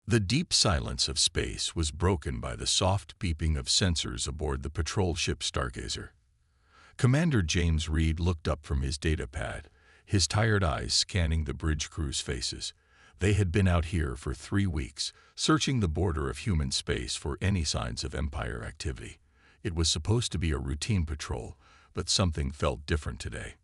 The deep silence of space was broken by the soft beeping of sensors aboard the patrol ship Stargazer. Commander James Reed looked up from his data pad, his tired eyes scanning the bridge crew's faces. They had been out here for 3 weeks, searching the border of human space for any signs of Empire activity. It was supposed to be a routine patrol, but something felt different today.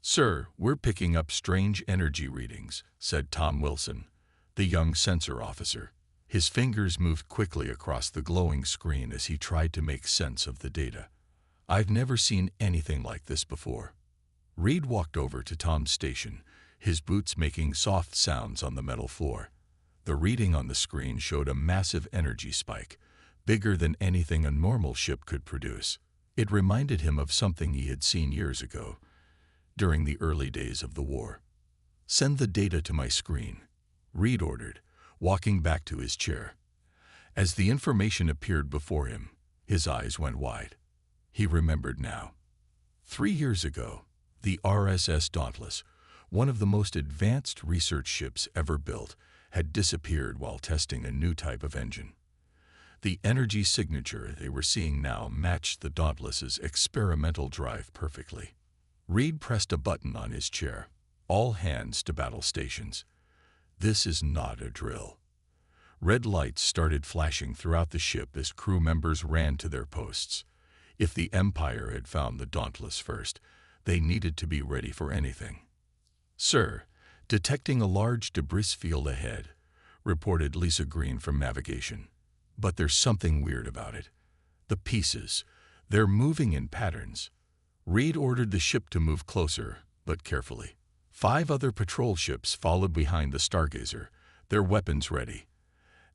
"Sir, we're picking up strange energy readings," said Tom Wilson, the young sensor officer. His fingers moved quickly across the glowing screen as he tried to make sense of the data. "I've never seen anything like this before." Reed walked over to Tom's station, his boots making soft sounds on the metal floor. The reading on the screen showed a massive energy spike, bigger than anything a normal ship could produce. It reminded him of something he had seen years ago, during the early days of the war. "Send the data to my screen," Reed ordered, walking back to his chair. As the information appeared before him, his eyes went wide. He remembered now. 3 years ago, the RSS Dauntless, one of the most advanced research ships ever built, had disappeared while testing a new type of engine. The energy signature they were seeing now matched the Dauntless's experimental drive perfectly. Reed pressed a button on his chair. "All hands to battle stations. This is not a drill." Red lights started flashing throughout the ship as crew members ran to their posts. If the Empire had found the Dauntless first, they needed to be ready for anything. "Sir, detecting a large debris field ahead," reported Lisa Green from navigation. "But there's something weird about it. The pieces, they're moving in patterns." Reed ordered the ship to move closer, but carefully. 5 other patrol ships followed behind the Stargazer, their weapons ready.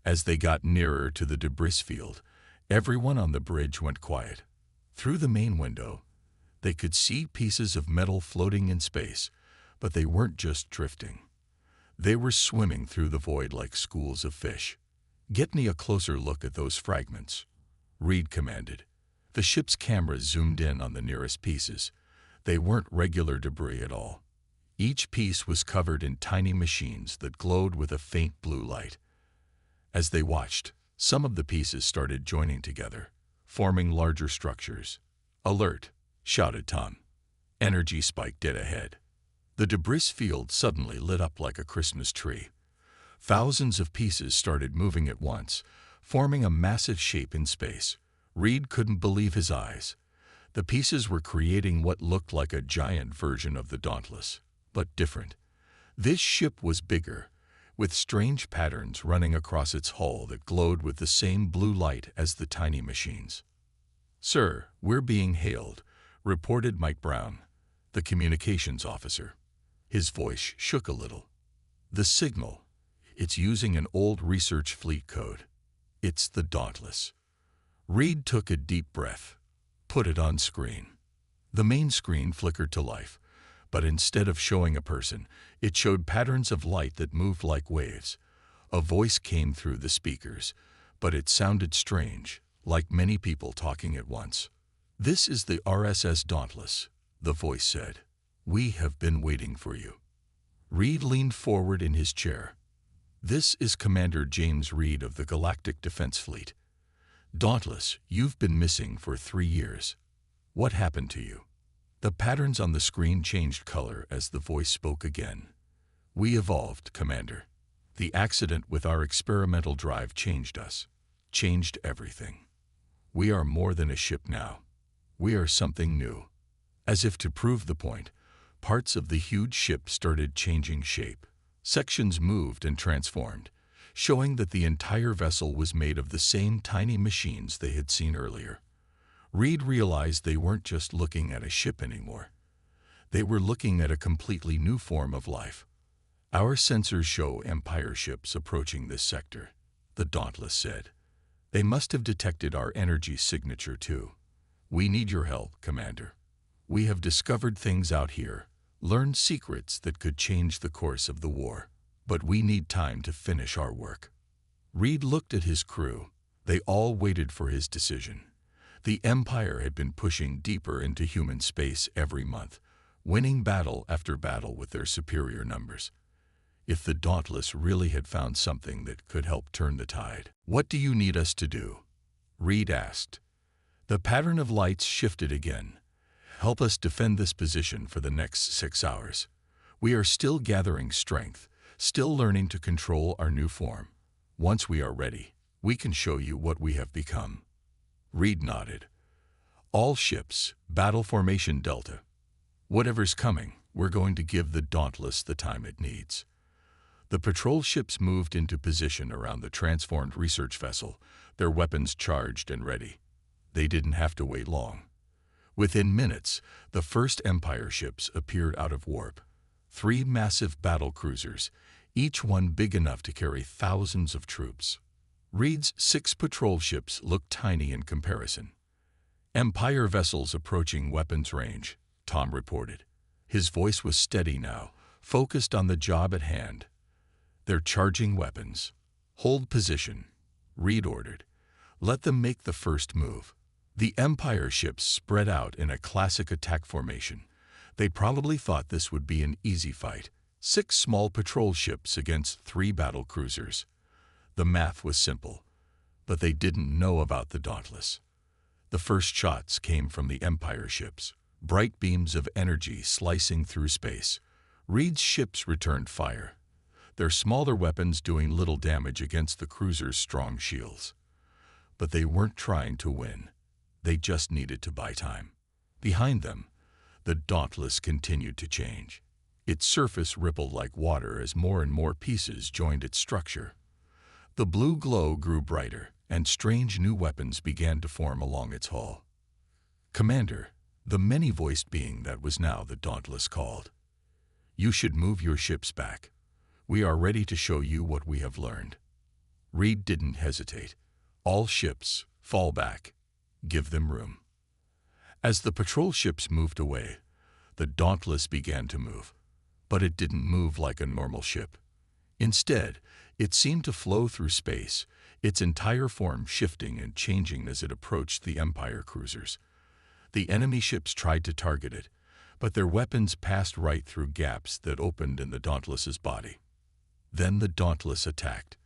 As they got nearer to the debris field, everyone on the bridge went quiet. Through the main window, they could see pieces of metal floating in space, but they weren't just drifting. They were swimming through the void like schools of fish. "Get me a closer look at those fragments," Reed commanded. The ship's camera zoomed in on the nearest pieces. They weren't regular debris at all. Each piece was covered in tiny machines that glowed with a faint blue light. As they watched, some of the pieces started joining together, forming larger structures. "Alert!" shouted Tom. "Energy spike dead ahead." The debris field suddenly lit up like a Christmas tree. Thousands of pieces started moving at once, forming a massive shape in space. Reed couldn't believe his eyes. The pieces were creating what looked like a giant version of the Dauntless, but different. This ship was bigger, with strange patterns running across its hull that glowed with the same blue light as the tiny machines. "Sir, we're being hailed," reported Mike Brown, the communications officer. His voice shook a little. "The signal, it's using an old research fleet code. It's the Dauntless." Reed took a deep breath. "Put it on screen." The main screen flickered to life, but instead of showing a person, it showed patterns of light that moved like waves. A voice came through the speakers, but it sounded strange, like many people talking at once. "This is the RSS Dauntless," the voice said. "We have been waiting for you." Reed leaned forward in his chair. "This is Commander James Reed of the Galactic Defense Fleet. Dauntless, you've been missing for 3 years. What happened to you?" The patterns on the screen changed color as the voice spoke again. "We evolved, Commander. The accident with our experimental drive changed us, changed everything. We are more than a ship now. We are something new." As if to prove the point, parts of the huge ship started changing shape. Sections moved and transformed, showing that the entire vessel was made of the same tiny machines they had seen earlier. Reed realized they weren't just looking at a ship anymore. They were looking at a completely new form of life. "Our sensors show Empire ships approaching this sector," the Dauntless said. "They must have detected our energy signature too. We need your help, Commander. We have discovered things out here, learned secrets that could change the course of the war, but we need time to finish our work." Reed looked at his crew. They all waited for his decision. The Empire had been pushing deeper into human space every month, winning battle after battle with their superior numbers. if the Dauntless really had found something that could help turn the tide. "What do you need us to do?" Reed asked. The pattern of lights shifted again. "Help us defend this position for the next 6 hours. We are still gathering strength, still learning to control our new form. Once we are ready, we can show you what we have become." Reed nodded. "All ships, battle formation Delta. Whatever's coming, we're going to give the Dauntless the time it needs." The patrol ships moved into position around the transformed research vessel, their weapons charged and ready. They didn't have to wait long. Within minutes, the first Empire ships appeared out of warp. 3 massive battle cruisers, each one big enough to carry thousands of troops. Reed's 6 patrol ships looked tiny in comparison. "Empire vessels approaching weapons range," Tom reported. His voice was steady now, focused on the job at hand. "They're charging weapons. Hold position," Reed ordered. "Let them make the first move." The Empire ships spread out in a classic attack formation. They probably thought this would be an easy fight. 6 small patrol ships against 3 battle cruisers. The math was simple, but they didn't know about the Dauntless. The first shots came from the Empire ships, bright beams of energy slicing through space. Reed's ships returned fire, their smaller weapons doing little damage against the cruiser's strong shields. But they weren't trying to win. They just needed to buy time. Behind them, the Dauntless continued to change. Its surface rippled like water as more and more pieces joined its structure. The blue glow grew brighter, and strange new weapons began to form along its hull. "Commander," the many-voiced being that was now the Dauntless called, "you should move your ships back. We are ready to show you what we have learned." Reed didn't hesitate. "All ships, fall back. Give them room." As the patrol ships moved away, the Dauntless began to move. But it didn't move like a normal ship. Instead, it seemed to flow through space, its entire form shifting and changing as it approached the Empire cruisers. The enemy ships tried to target it, but their weapons passed right through gaps that opened in the Dauntless's body. Then the Dauntless attacked.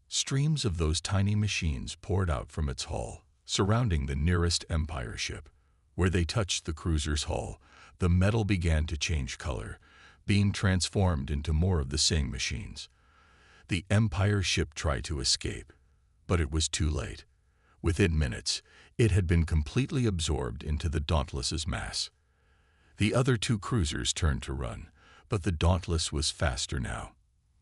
Streams of those tiny machines poured out from its hull, surrounding the nearest Empire ship. Where they touched the cruiser's hull, the metal began to change color, being transformed into more of the same machines. The Empire ship tried to escape, but it was too late. Within minutes, it had been completely absorbed into the Dauntless's mass. The other 2 cruisers turned to run, but the Dauntless was faster now.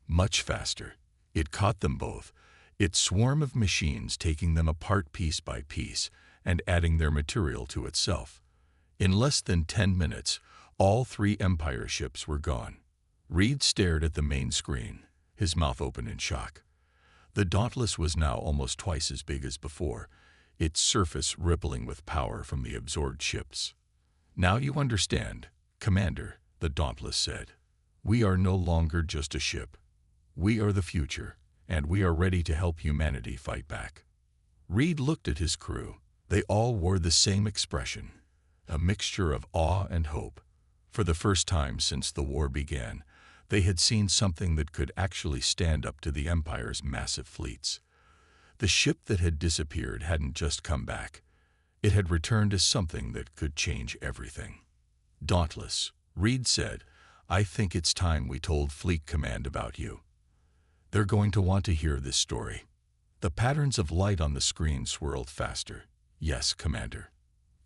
Much faster. It caught them both, its swarm of machines taking them apart piece by piece and adding their material to itself. In less than 10 minutes, all 3 Empire ships were gone. Reed stared at the main screen, his mouth open in shock. The Dauntless was now almost twice as big as before, its surface rippling with power from the absorbed ships. "Now you understand, Commander," the Dauntless said. "We are no longer just a ship. We are the future, and we are ready to help humanity fight back." Reed looked at his crew. They all wore the same expression, a mixture of awe and hope. For the first time since the war began, they had seen something that could actually stand up to the Empire's massive fleets. The ship that had disappeared hadn't just come back. It had returned as something that could change everything. "Dauntless," Reed said, "I think it's time we told Fleet Command about you. They're going to want to hear this story." The patterns of light on the screen swirled faster. "Yes, Commander.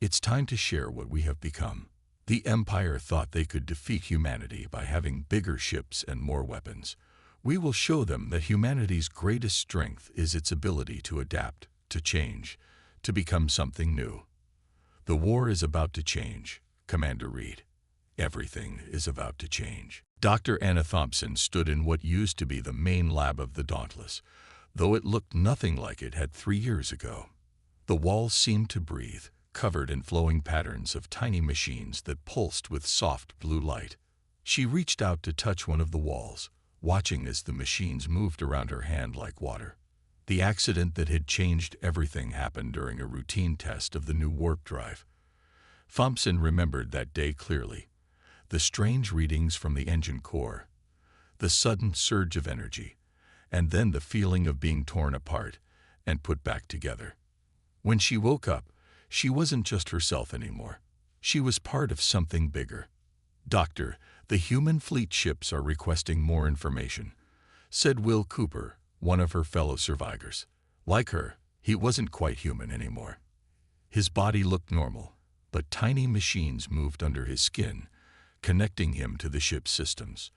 It's time to share what we have become." The Empire thought they could defeat humanity by having bigger ships and more weapons. "We will show them that humanity's greatest strength is its ability to adapt, to change, to become something new." "The war is about to change, Commander Reed. Everything is about to change." Dr. Anna Thompson stood in what used to be the main lab of the Dauntless, though it looked nothing like it had 3 years ago. The walls seemed to breathe, covered in flowing patterns of tiny machines that pulsed with soft blue light. She reached out to touch one of the walls, watching as the machines moved around her hand like water. The accident that had changed everything happened during a routine test of the new warp drive. Thompson remembered that day clearly. The strange readings from the engine core, the sudden surge of energy, and then the feeling of being torn apart and put back together. When she woke up, she wasn't just herself anymore. She was part of something bigger. "Doctor, the human fleet ships are requesting more information," said Will Cooper, one of her fellow survivors. Like her, he wasn't quite human anymore. His body looked normal, but tiny machines moved under his skin, connecting him to the ship's systems.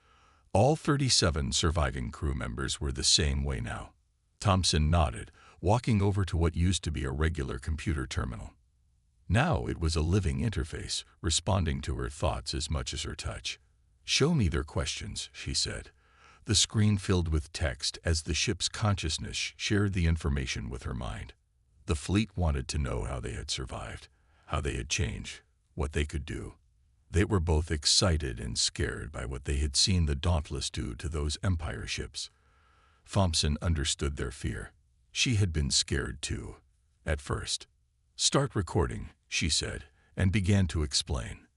All 37 surviving crew members were the same way now. Thompson nodded, walking over to what used to be a regular computer terminal. Now it was a living interface, responding to her thoughts as much as her touch. "Show me their questions," she said. The screen filled with text as the ship's consciousness shared the information with her mind. The fleet wanted to know how they had survived, how they had changed, what they could do. They were both excited and scared by what they had seen the Dauntless do to those Empire ships. Thompson understood their fear. She had been scared too, at first. "Start recording," she said, and began to explain.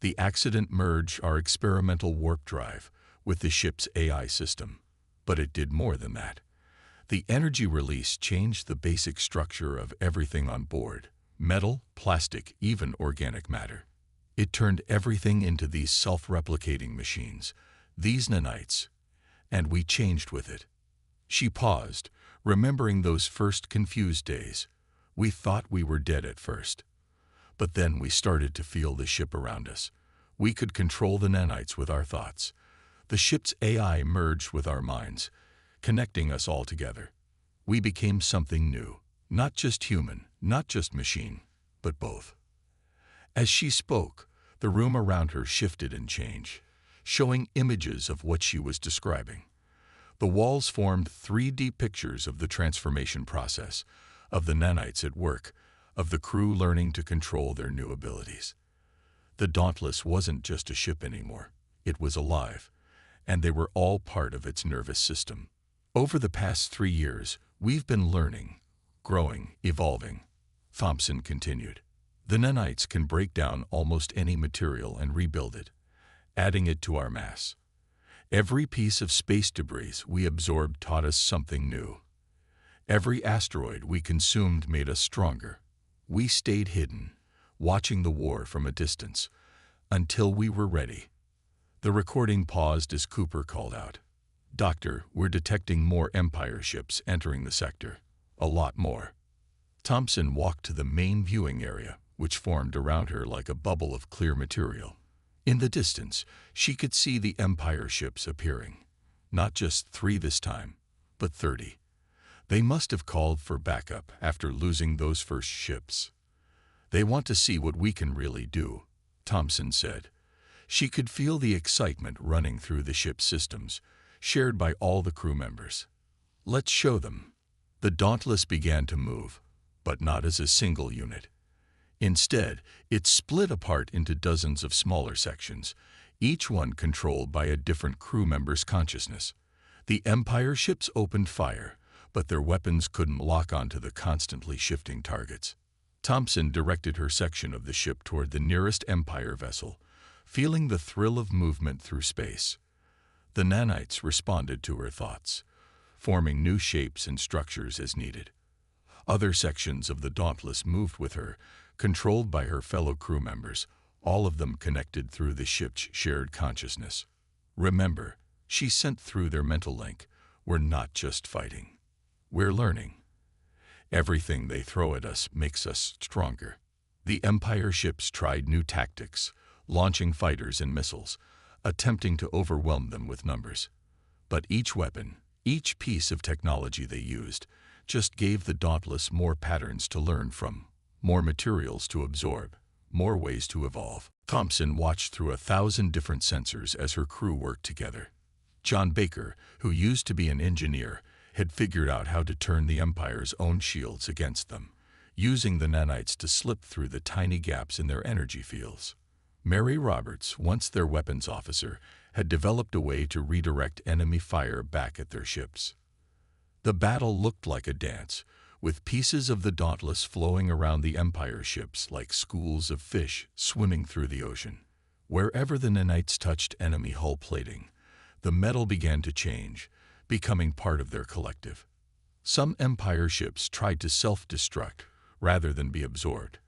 "The accident merged our experimental warp drive with the ship's AI system, but it did more than that. The energy release changed the basic structure of everything on board: metal, plastic, even organic matter. It turned everything into these self-replicating machines, these nanites, and we changed with it." She paused, remembering those first confused days. "We thought we were dead at first. But then we started to feel the ship around us. We could control the nanites with our thoughts. The ship's AI merged with our minds, connecting us all together. We became something new, not just human, not just machine, but both." As she spoke, the room around her shifted and changed, showing images of what she was describing. The walls formed 3D pictures of the transformation process, of the nanites at work, of the crew learning to control their new abilities. The Dauntless wasn't just a ship anymore. It was alive, and they were all part of its nervous system. "Over the past 3 years, we've been learning, growing, evolving," Thompson continued. "The nanites can break down almost any material and rebuild it, adding it to our mass. Every piece of space debris we absorbed taught us something new. Every asteroid we consumed made us stronger. We stayed hidden, watching the war from a distance, until we were ready." The recording paused as Cooper called out, "Doctor, we're detecting more Empire ships entering the sector. A lot more." Thompson walked to the main viewing area, which formed around her like a bubble of clear material. In the distance, she could see the Empire ships appearing. Not just 3 this time, but 30. They must have called for backup after losing those first ships. "They want to see what we can really do," Thompson said. She could feel the excitement running through the ship's systems, shared by all the crew members. "Let's show them." The Dauntless began to move, but not as a single unit. Instead, it split apart into dozens of smaller sections, each one controlled by a different crew member's consciousness. The Empire ships opened fire, but their weapons couldn't lock onto the constantly shifting targets. Thompson directed her section of the ship toward the nearest Empire vessel, feeling the thrill of movement through space. The nanites responded to her thoughts, forming new shapes and structures as needed. Other sections of the Dauntless moved with her, controlled by her fellow crew members, all of them connected through the ship's shared consciousness. "Remember," she sent through their mental link, "we're not just fighting. We're learning. Everything they throw at us makes us stronger." The Empire ships tried new tactics, launching fighters and missiles, attempting to overwhelm them with numbers. But each weapon, each piece of technology they used, just gave the Dauntless more patterns to learn from, more materials to absorb, more ways to evolve. Thompson watched through 1,000 different sensors as her crew worked together. John Baker, who used to be an engineer, had figured out how to turn the Empire's own shields against them, using the nanites to slip through the tiny gaps in their energy fields. Mary Roberts, once their weapons officer, had developed a way to redirect enemy fire back at their ships. The battle looked like a dance, with pieces of the Dauntless flowing around the Empire ships like schools of fish swimming through the ocean. Wherever the nanites touched enemy hull plating, The metal began to change, becoming part of their collective. Some Empire ships tried to self-destruct rather than be absorbed,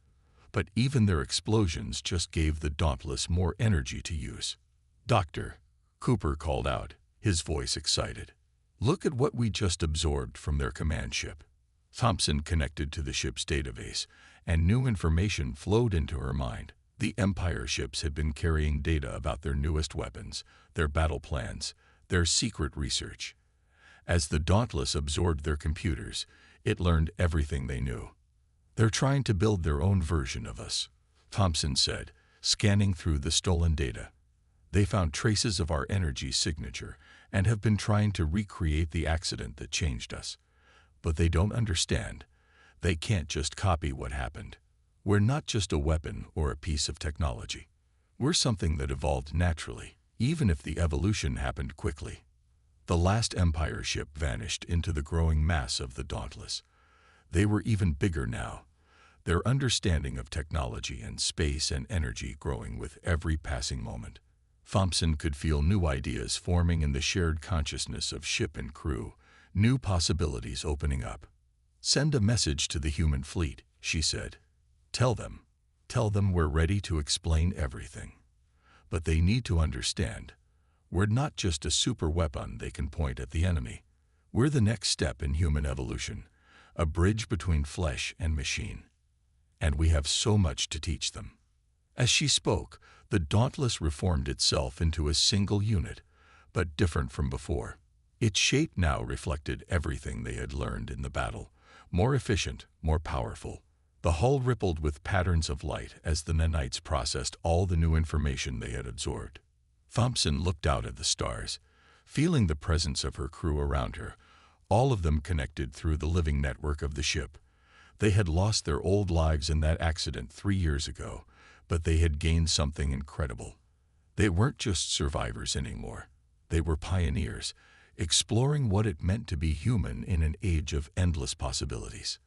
but even their explosions just gave the Dauntless more energy to use. "Doctor," Cooper called out, his voice excited. "Look at what we just absorbed from their command ship." Thompson connected to the ship's database, and new information flowed into her mind. The Empire ships had been carrying data about their newest weapons, their battle plans, their secret research. As the Dauntless absorbed their computers, it learned everything they knew. "They're trying to build their own version of us," Thompson said, scanning through the stolen data. "They found traces of our energy signature and have been trying to recreate the accident that changed us. But they don't understand. They can't just copy what happened. We're not just a weapon or a piece of technology. We're something that evolved naturally, even if the evolution happened quickly." The last Empire ship vanished into the growing mass of the Dauntless. They were even bigger now, their understanding of technology and space and energy growing with every passing moment. Thompson could feel new ideas forming in the shared consciousness of ship and crew, new possibilities opening up. "Send a message to the human fleet," she said. Tell them we're ready to explain everything. But they need to understand. We're not just a super weapon they can point at the enemy. We're the next step in human evolution, a bridge between flesh and machine. And we have so much to teach them." As she spoke, the Dauntless reformed itself into a single unit, but different from before. Its shape now reflected everything they had learned in the battle, more efficient, more powerful. The hull rippled with patterns of light as the nanites processed all the new information they had absorbed. Thompson looked out at the stars, feeling the presence of her crew around her, all of them connected through the living network of the ship. They had lost their old lives in that accident 3 years ago, but they had gained something incredible. They weren't just survivors anymore. They were pioneers, exploring what it meant to be human in an age of endless possibilities.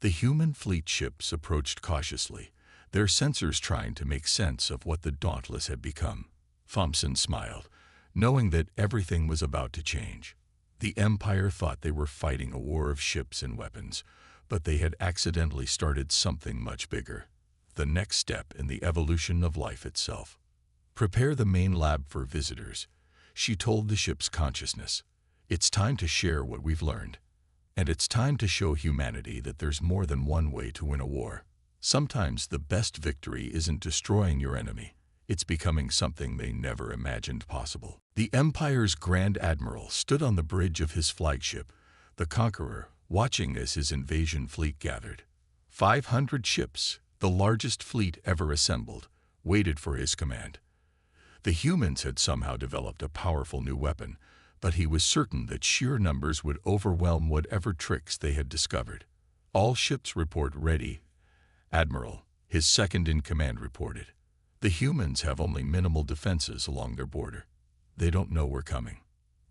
The human fleet ships approached cautiously, their sensors trying to make sense of what the Dauntless had become. Thompson smiled, knowing that everything was about to change. The Empire thought they were fighting a war of ships and weapons, but they had accidentally started something much bigger, the next step in the evolution of life itself. "Prepare the main lab for visitors," she told the ship's consciousness. "It's time to share what we've learned. And it's time to show humanity that there's more than one way to win a war. Sometimes the best victory isn't destroying your enemy. It's becoming something they never imagined possible." The Empire's Grand Admiral stood on the bridge of his flagship, the Conqueror, watching as his invasion fleet gathered. 500 ships, the largest fleet ever assembled, waited for his command. The humans had somehow developed a powerful new weapon, but he was certain that sheer numbers would overwhelm whatever tricks they had discovered. "All ships report ready," Admiral, his second-in-command, reported. "The humans have only minimal defenses along their border. They don't know we're coming."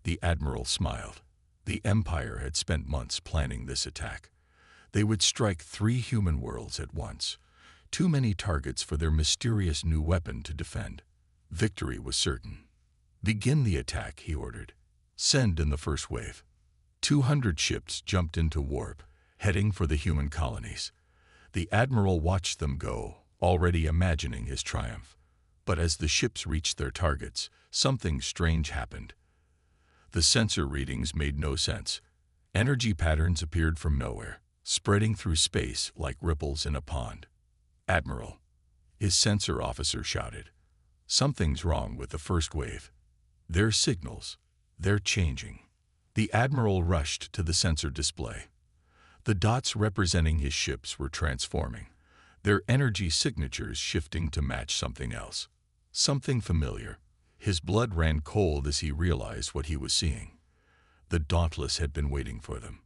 The Admiral smiled. The Empire had spent months planning this attack. They would strike 3 human worlds at once, too many targets for their mysterious new weapon to defend. Victory was certain. "Begin the attack," he ordered. "Send in the first wave." 200 ships jumped into warp, heading for the human colonies. The Admiral watched them go, already imagining his triumph. But as the ships reached their targets, something strange happened. The sensor readings made no sense. Energy patterns appeared from nowhere, spreading through space like ripples in a pond. "Admiral," his sensor officer shouted, "something's wrong with the first wave. Their signals, they're changing." The Admiral rushed to the sensor display. The dots representing his ships were transforming, their energy signatures shifting to match something else. Something familiar. His blood ran cold as he realized what he was seeing. The Dauntless had been waiting for them.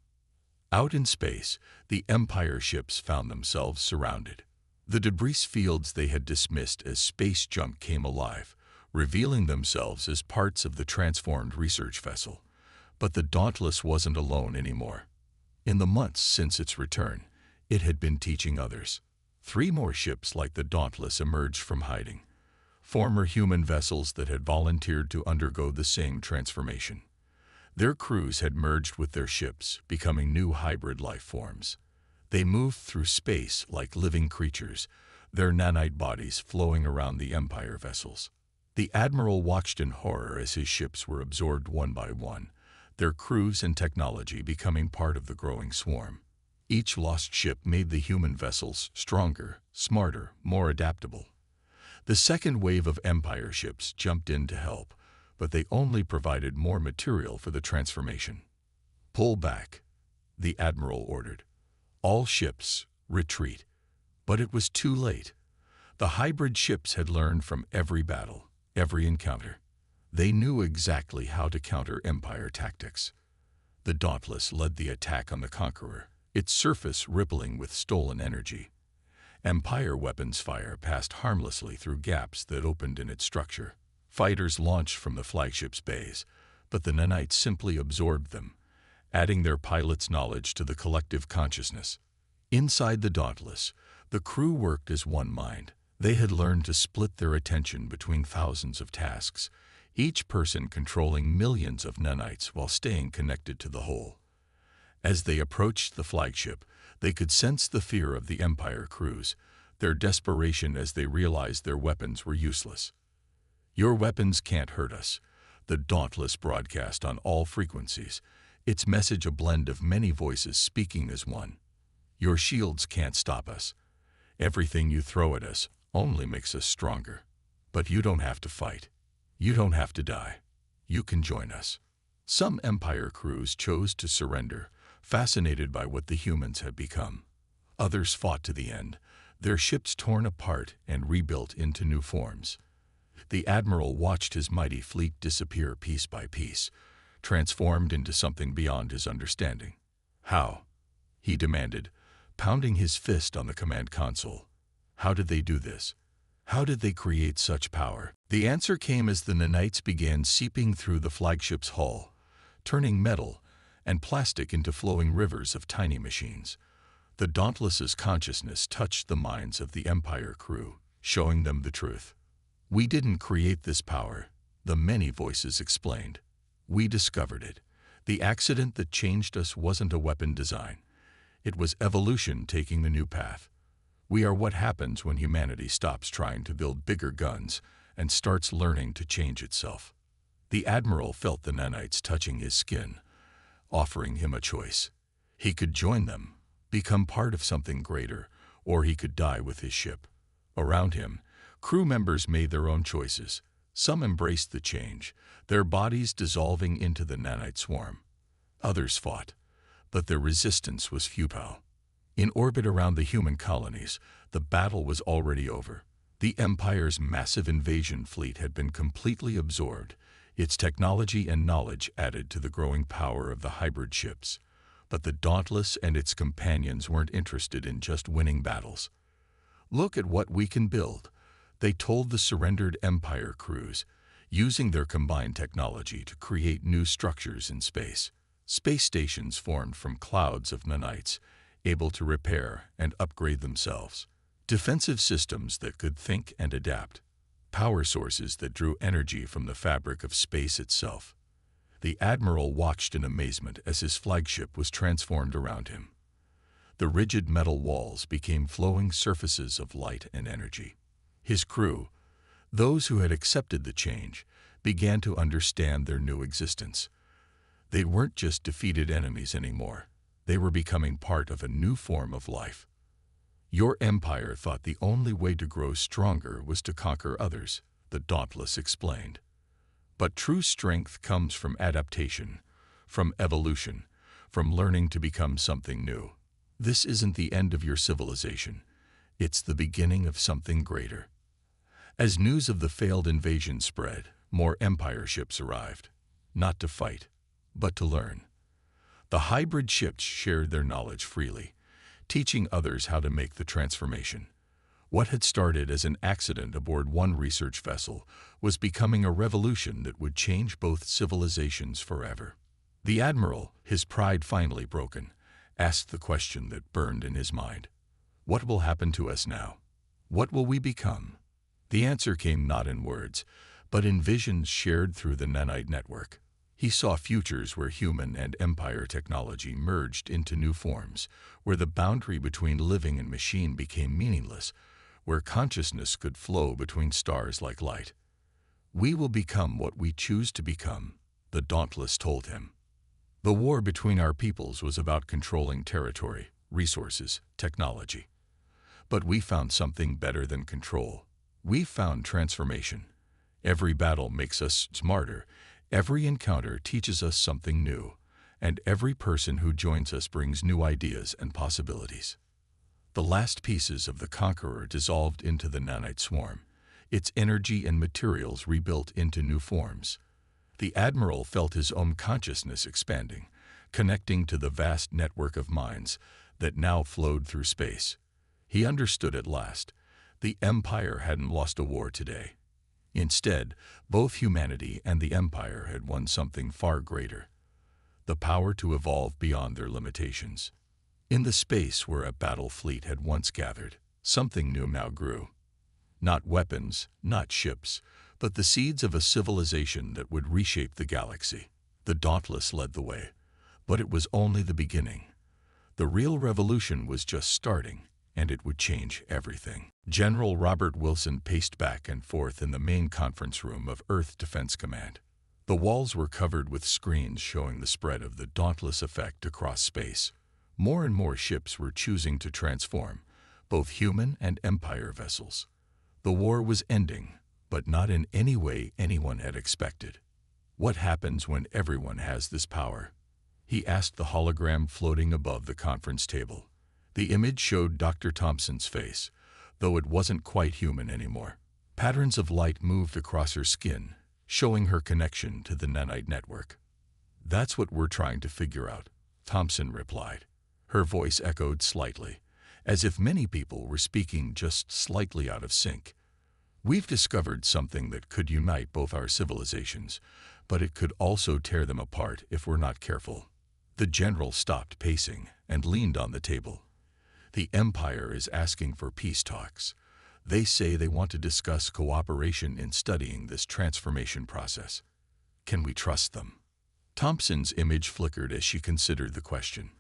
Out in space, the Empire ships found themselves surrounded. The debris fields they had dismissed as space junk came alive, revealing themselves as parts of the transformed research vessel. But the Dauntless wasn't alone anymore. In the months since its return, it had been teaching others. 3 more ships like the Dauntless emerged from hiding. former human vessels that had volunteered to undergo the same transformation. Their crews had merged with their ships, becoming new hybrid life forms. They moved through space like living creatures, their nanite bodies flowing around the Empire vessels. The Admiral watched in horror as his ships were absorbed one by one, their crews and technology becoming part of the growing swarm. Each lost ship made the human vessels stronger, smarter, more adaptable. The second wave of Empire ships jumped in to help, but they only provided more material for the transformation. "Pull back," the Admiral ordered. "All ships, retreat." But it was too late. The hybrid ships had learned from every battle, every encounter. They knew exactly how to counter Empire tactics. The Dauntless led the attack on the Conqueror, its surface rippling with stolen energy. Empire weapons fire passed harmlessly through gaps that opened in its structure. Fighters launched from the flagship's bays, but the nanites simply absorbed them, adding their pilots' knowledge to the collective consciousness. Inside the Dauntless, the crew worked as one mind. They had learned to split their attention between thousands of tasks, each person controlling millions of nanites while staying connected to the whole. As they approached the flagship, they could sense the fear of the Empire crews, their desperation as they realized their weapons were useless. "Your weapons can't hurt us," the Dauntless broadcast on all frequencies, its message a blend of many voices speaking as one. "Your shields can't stop us. Everything you throw at us only makes us stronger. But you don't have to fight. You don't have to die. You can join us." Some Empire crews chose to surrender, fascinated by what the humans had become. Others fought to the end, their ships torn apart and rebuilt into new forms. The Admiral watched his mighty fleet disappear piece by piece, transformed into something beyond his understanding. "How?" he demanded, pounding his fist on the command console. "How did they do this? How did they create such power?" The answer came as the nanites began seeping through the flagship's hull, turning metal and plastic into flowing rivers of tiny machines. The Dauntless's consciousness touched the minds of the Empire crew, showing them the truth. "We didn't create this power," the many voices explained. "We discovered it. The accident that changed us wasn't a weapon design. It was evolution taking the new path. We are what happens when humanity stops trying to build bigger guns and starts learning to change itself." The Admiral felt the nanites touching his skin, offering him a choice. He could join them, become part of something greater, or he could die with his ship. Around him, crew members made their own choices. Some embraced the change, their bodies dissolving into the nanite swarm. Others fought, but their resistance was futile. In orbit around the human colonies, the battle was already over. The Empire's massive invasion fleet had been completely absorbed, its technology and knowledge added to the growing power of the hybrid ships. But the Dauntless and its companions weren't interested in just winning battles. "Look at what we can build," they told the surrendered Empire crews, using their combined technology to create new structures in space. Space stations formed from clouds of nanites, able to repair and upgrade themselves. Defensive systems that could think and adapt. Power sources that drew energy from the fabric of space itself. The Admiral watched in amazement as his flagship was transformed around him. The rigid metal walls became flowing surfaces of light and energy. His crew, those who had accepted the change, began to understand their new existence. They weren't just defeated enemies anymore. They were becoming part of a new form of life. "Your Empire thought the only way to grow stronger was to conquer others," the Dauntless explained. "But true strength comes from adaptation, from evolution, from learning to become something new. This isn't the end of your civilization. It's the beginning of something greater." As news of the failed invasion spread, more Empire ships arrived, not to fight, but to learn. The hybrid ships shared their knowledge freely, teaching others how to make the transformation. What had started as an accident aboard one research vessel was becoming a revolution that would change both civilizations forever. The Admiral, his pride finally broken, asked the question that burned in his mind. "What will happen to us now? What will we become?" The answer came not in words, but in visions shared through the nanite network. He saw futures where human and Empire technology merged into new forms, where the boundary between living and machine became meaningless, where consciousness could flow between stars like light. "We will become what we choose to become," the Dauntless told him. The war between our peoples was about controlling territory, resources, technology. But we found something better than control. We found transformation. Every battle makes us smarter, every encounter teaches us something new, and every person who joins us brings new ideas and possibilities. The last pieces of the Conqueror dissolved into the nanite swarm, its energy and materials rebuilt into new forms. The Admiral felt his own consciousness expanding, connecting to the vast network of minds that now flowed through space. He understood at last. The Empire hadn't lost a war today. Instead, both humanity and the Empire had won something far greater: the power to evolve beyond their limitations. In the space where a battle fleet had once gathered, something new now grew. Not weapons, not ships, but the seeds of a civilization that would reshape the galaxy. The Dauntless led the way, but it was only the beginning. The real revolution was just starting, and it would change everything. General Robert Wilson paced back and forth in the main conference room of Earth Defense Command. The walls were covered with screens showing the spread of the Dauntless effect across space. More and more ships were choosing to transform, both human and Empire vessels. The war was ending, but not in any way anyone had expected. "What happens when everyone has this power?" he asked the hologram floating above the conference table. The image showed Dr. Thompson's face, though it wasn't quite human anymore. Patterns of light moved across her skin, showing her connection to the nanite network. "That's what we're trying to figure out," Thompson replied. Her voice echoed slightly, as if many people were speaking just slightly out of sync. "We've discovered something that could unite both our civilizations, but it could also tear them apart if we're not careful." The general stopped pacing and leaned on the table. "The Empire is asking for peace talks. They say they want to discuss cooperation in studying this transformation process. Can we trust them?" Thompson's image flickered as she considered the question.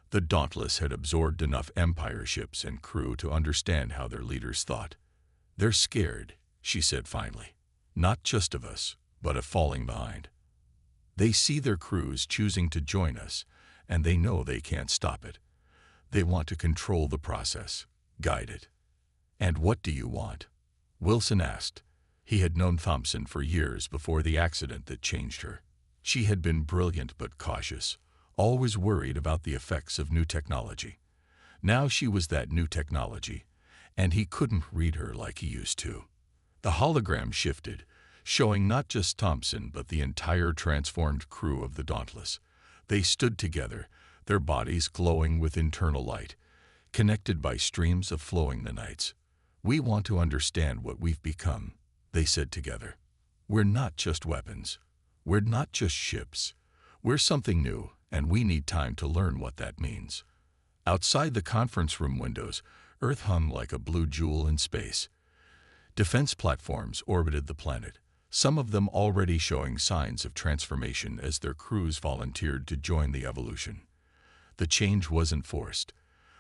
The Dauntless had absorbed enough Empire ships and crew to understand how their leaders thought. "They're scared," she said finally. "Not just of us, but of falling behind. They see their crews choosing to join us, and they know they can't stop it. They want to control the process, guide it." "And what do you want?" Wilson asked. He had known Thompson for years before the accident that changed her. She had been brilliant but cautious, always worried about the effects of new technology. Now she was that new technology, and he couldn't read her like he used to. The hologram shifted, showing not just Thompson but the entire transformed crew of the Dauntless. They stood together, their bodies glowing with internal light, connected by streams of flowing nanites. "We want to understand what we've become," they said together. "We're not just weapons. We're not just ships. We're something new, and we need time to learn what that means." Outside the conference room windows, Earth hung like a blue jewel in space. Defense platforms orbited the planet, some of them already showing signs of transformation as their crews volunteered to join the evolution. The change wasn't forced.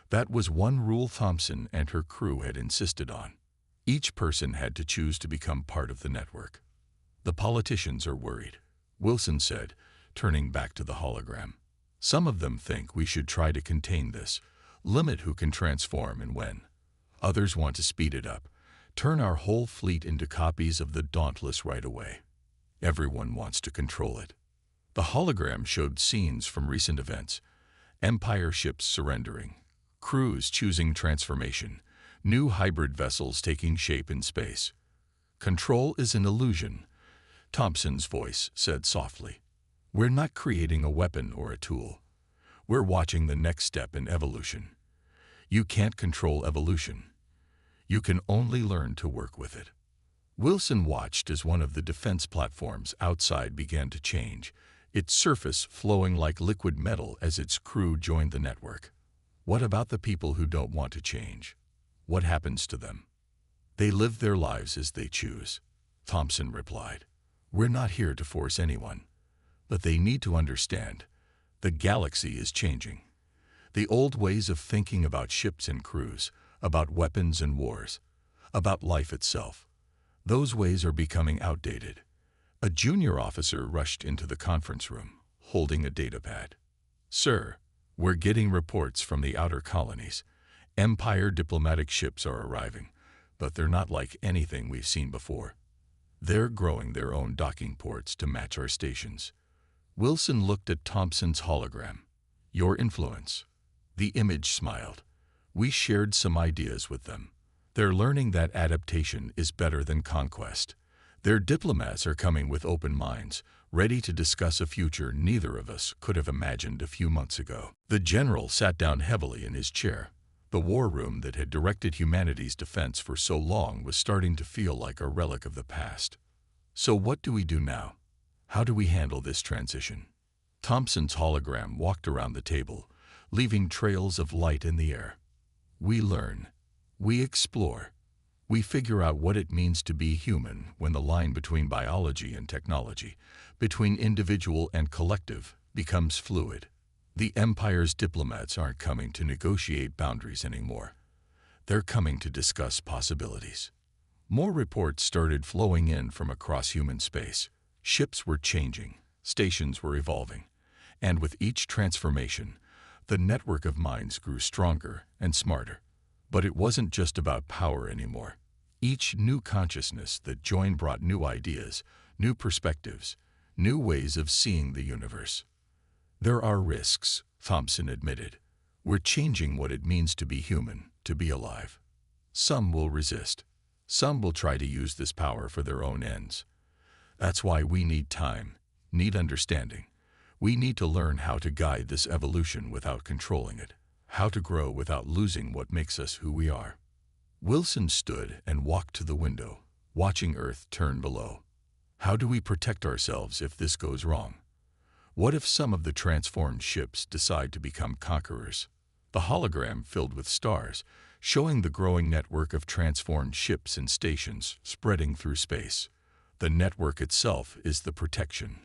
That was one rule Thompson and her crew had insisted on. Each person had to choose to become part of the network. "The politicians are worried," Wilson said, turning back to the hologram. "Some of them think we should try to contain this, limit who can transform and when. Others want to speed it up, turn our whole fleet into copies of the Dauntless right away. Everyone wants to control it." The hologram showed scenes from recent events: Empire ships surrendering, crews choosing transformation, new hybrid vessels taking shape in space. "Control is an illusion," Thompson's voice said softly. "We're not creating a weapon or a tool. We're watching the next step in evolution. You can't control evolution. You can only learn to work with it." Wilson watched as one of the defense platforms outside began to change, its surface flowing like liquid metal as its crew joined the network. "What about the people who don't want to change? What happens to them?" They live their lives as they choose, Thompson replied. We're not here to force anyone, but they need to understand the galaxy is changing. The old ways of thinking about ships and crews, about weapons and wars, about life itself, those ways are becoming outdated. A junior officer rushed into the conference room, holding a datapad. Sir, we're getting reports from the outer colonies. Empire diplomatic ships are arriving, but they're not like anything we've seen before. They're growing their own docking ports to match our stations. Wilson looked at Thompson's hologram. Your influence. The image smiled. We shared some ideas with them. They're learning that adaptation is better than conquest. Their diplomats are coming with open minds, ready to discuss a future neither of us could have imagined a few months ago. The general sat down heavily in his chair. The war room that had directed humanity's defense for so long was starting to feel like a relic of the past. So what do we do now? How do we handle this transition? Thompson's hologram walked around the table, leaving trails of light in the air. We learn. We explore. We figure out what it means to be human when the line between biology and technology, between individual and collective, becomes fluid. The Empire's diplomats aren't coming to negotiate boundaries anymore. They're coming to discuss possibilities. More reports started flowing in from across human space. Ships were changing, stations were evolving, and with each transformation, the network of minds grew stronger and smarter. But it wasn't just about power anymore. Each new consciousness that joined brought new ideas, new perspectives, new ways of seeing the universe. There are risks, Thompson admitted. We're changing what it means to be human, to be alive. Some will resist. Some will try to use this power for their own ends. That's why we need time, need understanding. We need to learn how to guide this evolution without controlling it, how to grow without losing what makes us who we are. Wilson stood and walked to the window, watching Earth turn below. How do we protect ourselves if this goes wrong? What if some of the transformed ships decide to become conquerors? The hologram filled with stars, showing the growing network of transformed ships and stations spreading through space. The network itself is the protection,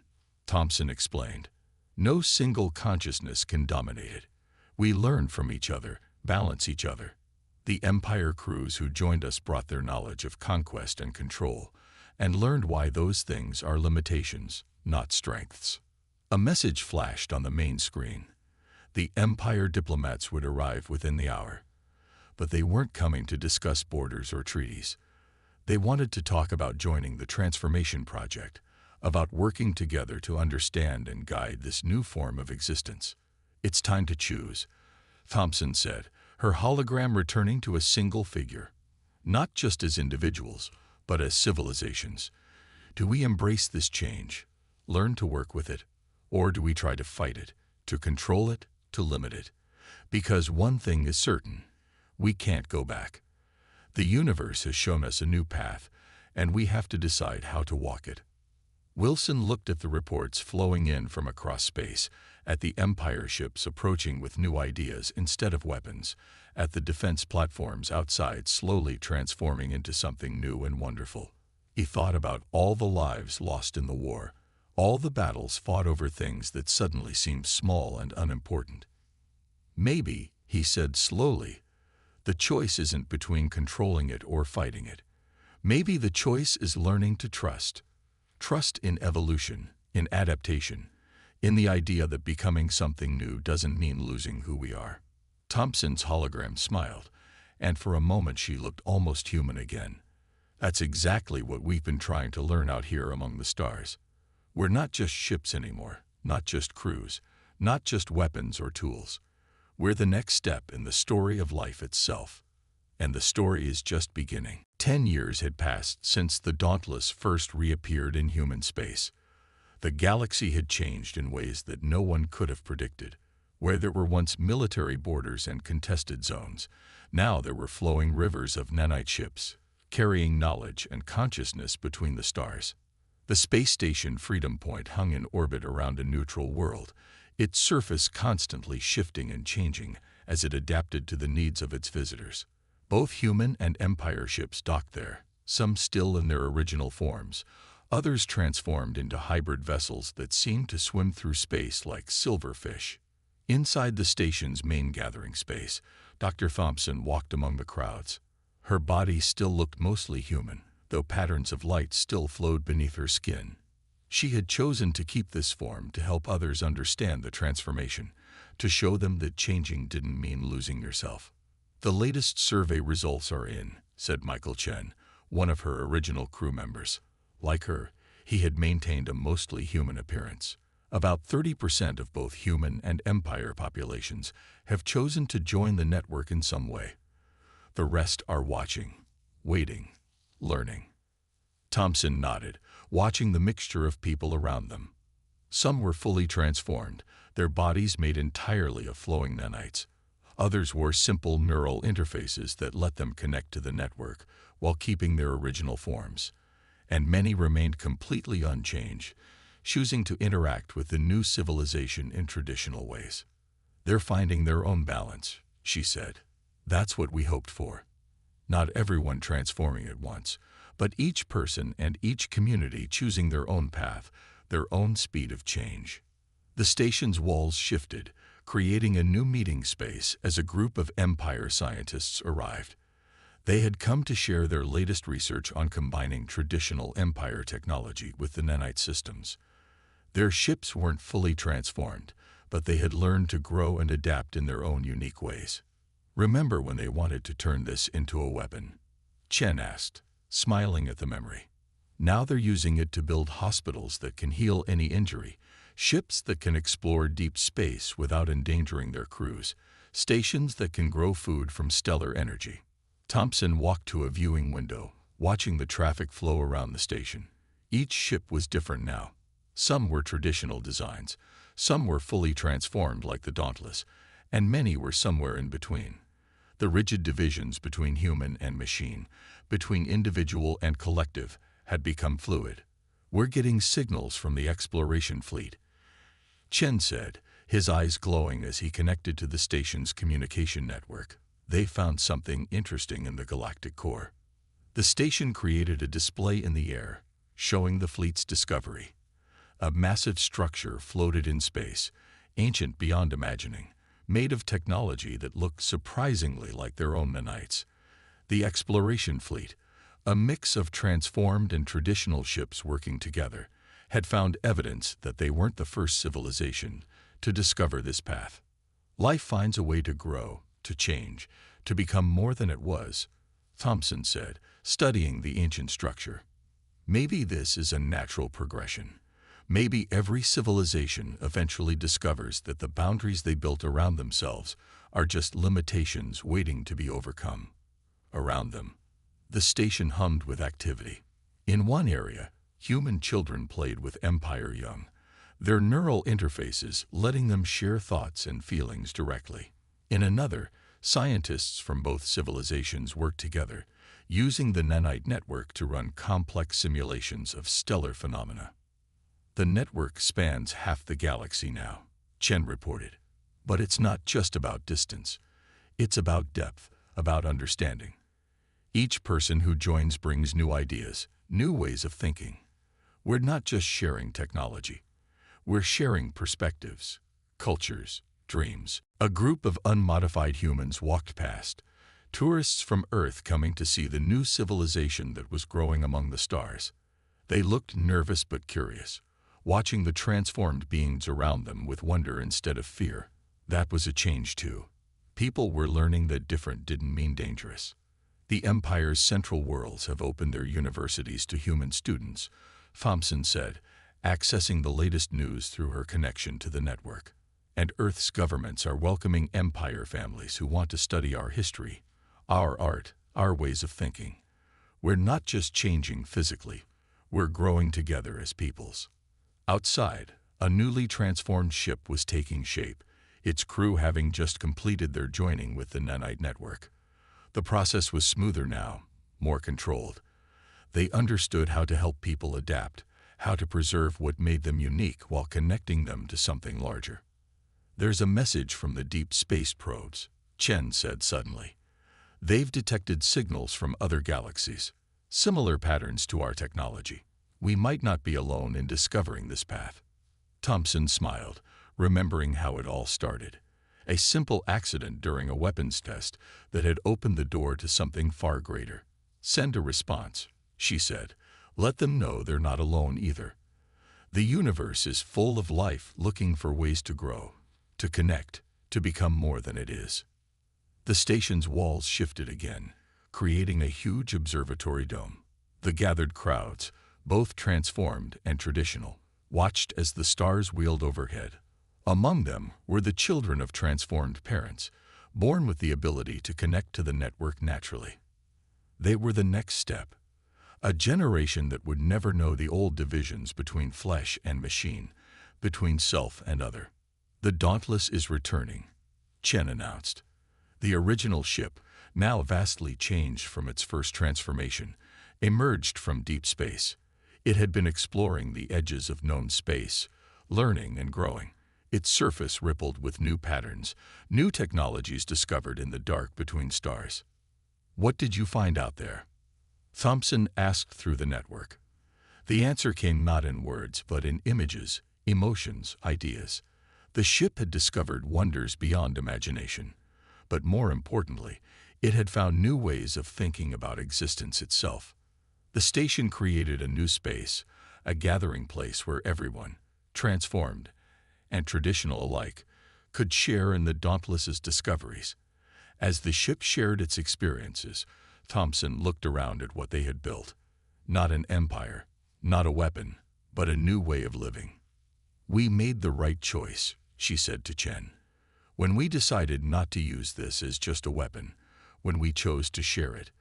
Thompson explained. No single consciousness can dominate it. We learn from each other, balance each other. The Empire crews who joined us brought their knowledge of conquest and control, and learned why those things are limitations, not strengths. A message flashed on the main screen. The Empire diplomats would arrive within the hour. But they weren't coming to discuss borders or treaties. They wanted to talk about joining the transformation project, about working together to understand and guide this new form of existence. It's time to choose, Thompson said, her hologram returning to a single figure. Not just as individuals, but as civilizations. Do we embrace this change, learn to work with it, or do we try to fight it, to control it, to limit it? Because one thing is certain, we can't go back. The universe has shown us a new path, and we have to decide how to walk it. Wilson looked at the reports flowing in from across space, at the Empire ships approaching with new ideas instead of weapons, at the defense platforms outside slowly transforming into something new and wonderful. He thought about all the lives lost in the war, all the battles fought over things that suddenly seemed small and unimportant. Maybe, he said slowly, the choice isn't between controlling it or fighting it. Maybe the choice is learning to trust. Trust in evolution, in adaptation, in the idea that becoming something new doesn't mean losing who we are. Thompson's hologram smiled, and for a moment she looked almost human again. That's exactly what we've been trying to learn out here among the stars. We're not just ships anymore, not just crews, not just weapons or tools. We're the next step in the story of life itself. And the story is just beginning. 10 years had passed since the Dauntless first reappeared in human space. The galaxy had changed in ways that no one could have predicted. Where there were once military borders and contested zones, now there were flowing rivers of nanite ships, carrying knowledge and consciousness between the stars. The space station Freedom Point hung in orbit around a neutral world, its surface constantly shifting and changing as it adapted to the needs of its visitors. Both human and Empire ships docked there, some still in their original forms, others transformed into hybrid vessels that seemed to swim through space like silverfish. Inside the station's main gathering space, Dr. Thompson walked among the crowds. Her body still looked mostly human, though patterns of light still flowed beneath her skin. She had chosen to keep this form to help others understand the transformation, to show them that changing didn't mean losing yourself. "The latest survey results are in," said Michael Chen, one of her original crew members. Like her, he had maintained a mostly human appearance. About 30% of both human and Empire populations have chosen to join the network in some way. The rest are watching, waiting, learning. Thompson nodded, watching the mixture of people around them. Some were fully transformed, their bodies made entirely of flowing nanites. Others wore simple neural interfaces that let them connect to the network while keeping their original forms. And many remained completely unchanged, choosing to interact with the new civilization in traditional ways. "They're finding their own balance," she said. "That's what we hoped for. Not everyone transforming at once, but each person and each community choosing their own path, their own speed of change." The station's walls shifted, creating a new meeting space as a group of Empire scientists arrived. They had come to share their latest research on combining traditional Empire technology with the nanite systems. Their ships weren't fully transformed, but they had learned to grow and adapt in their own unique ways. "Remember when they wanted to turn this into a weapon?" Chen asked, smiling at the memory. "Now they're using it to build hospitals that can heal any injury, ships that can explore deep space without endangering their crews, stations that can grow food from stellar energy." Thompson walked to a viewing window, watching the traffic flow around the station. Each ship was different now. Some were traditional designs, some were fully transformed like the Dauntless, and many were somewhere in between. The rigid divisions between human and machine, between individual and collective, had become fluid. "We're getting signals from the exploration fleet," Chen said, his eyes glowing as he connected to the station's communication network. "They found something interesting in the galactic core." The station created a display in the air, showing the fleet's discovery. A massive structure floated in space, ancient beyond imagining, made of technology that looked surprisingly like their own nanites. The exploration fleet, a mix of transformed and traditional ships working together, had found evidence that they weren't the first civilization to discover this path. "Life finds a way to grow, to change, to become more than it was," Thompson said, studying the ancient structure. "Maybe this is a natural progression. Maybe every civilization eventually discovers that the boundaries they built around themselves are just limitations waiting to be overcome." Around them, the station hummed with activity. In one area, human children played with Empire young, their neural interfaces letting them share thoughts and feelings directly. In another, scientists from both civilizations worked together, using the nanite network to run complex simulations of stellar phenomena. "The network spans half the galaxy now," Chen reported. "But it's not just about distance. It's about depth, about understanding. Each person who joins brings new ideas, new ways of thinking. We're not just sharing technology. We're sharing perspectives, cultures, dreams." A group of unmodified humans walked past, tourists from Earth coming to see the new civilization that was growing among the stars. They looked nervous but curious, watching the transformed beings around them with wonder instead of fear. That was a change too. People were learning that different didn't mean dangerous. "The Empire's central worlds have opened their universities to human students," Thompson said, accessing the latest news through her connection to the network. "And Earth's governments are welcoming Empire families who want to study our history, our art, our ways of thinking. We're not just changing physically, we're growing together as peoples." Outside, a newly transformed ship was taking shape, its crew having just completed their joining with the nanite network. The process was smoother now, more controlled. They understood how to help people adapt, how to preserve what made them unique while connecting them to something larger. "There's a message from the deep space probes," Chen said suddenly. They've detected signals from other galaxies, similar patterns to our technology. We might not be alone in discovering this path. Thompson smiled, remembering how it all started. A simple accident during a weapons test that had opened the door to something far greater. Send a response, she said. Let them know they're not alone either. The universe is full of life looking for ways to grow, to connect, to become more than it is. The station's walls shifted again, creating a huge observatory dome. The gathered crowds, both transformed and traditional, watched as the stars wheeled overhead. Among them were the children of transformed parents, born with the ability to connect to the network naturally. They were the next step, a generation that would never know the old divisions between flesh and machine, between self and other. The Dauntless is returning, Chen announced. The original ship, now vastly changed from its first transformation, emerged from deep space. It had been exploring the edges of known space, learning and growing. Its surface rippled with new patterns, new technologies discovered in the dark between stars. What did you find out there? Thompson asked through the network. The answer came not in words, but in images, emotions, ideas. The ship had discovered wonders beyond imagination. But more importantly, it had found new ways of thinking about existence itself. The station created a new space, a gathering place where everyone, transformed and traditional alike, could share in the Dauntless's discoveries. As the ship shared its experiences, Thompson looked around at what they had built. Not an empire, not a weapon, but a new way of living. We made the right choice, she said to Chen. When we decided not to use this as just a weapon, when we chose to share it,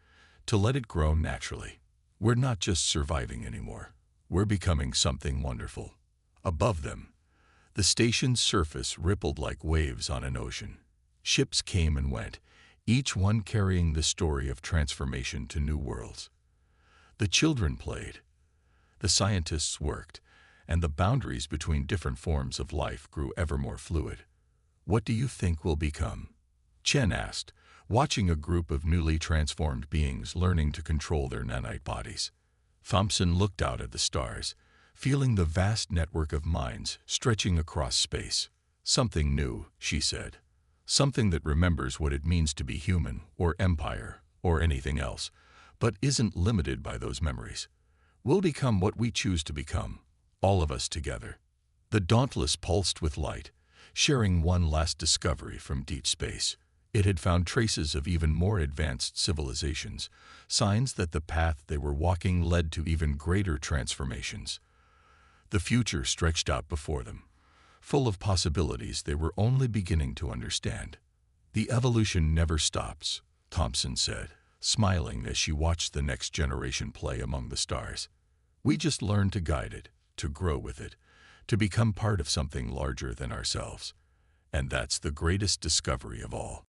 to let it grow naturally. We're not just surviving anymore. We're becoming something wonderful. Above them, the station's surface rippled like waves on an ocean. Ships came and went, each one carrying the story of transformation to new worlds. The children played, the scientists worked, and the boundaries between different forms of life grew ever more fluid. What do you think we'll become? Chen asked, watching a group of newly transformed beings learning to control their nanite bodies. Thompson looked out at the stars, feeling the vast network of minds stretching across space. Something new, she said. Something that remembers what it means to be human, or empire, or anything else, but isn't limited by those memories. We'll become what we choose to become, all of us together. The Dauntless pulsed with light, sharing one last discovery from deep space. It had found traces of even more advanced civilizations, signs that the path they were walking led to even greater transformations. The future stretched out before them, full of possibilities they were only beginning to understand. The evolution never stops, Thompson said, smiling as she watched the next generation play among the stars. We just learn to guide it, to grow with it, to become part of something larger than ourselves. And that's the greatest discovery of all.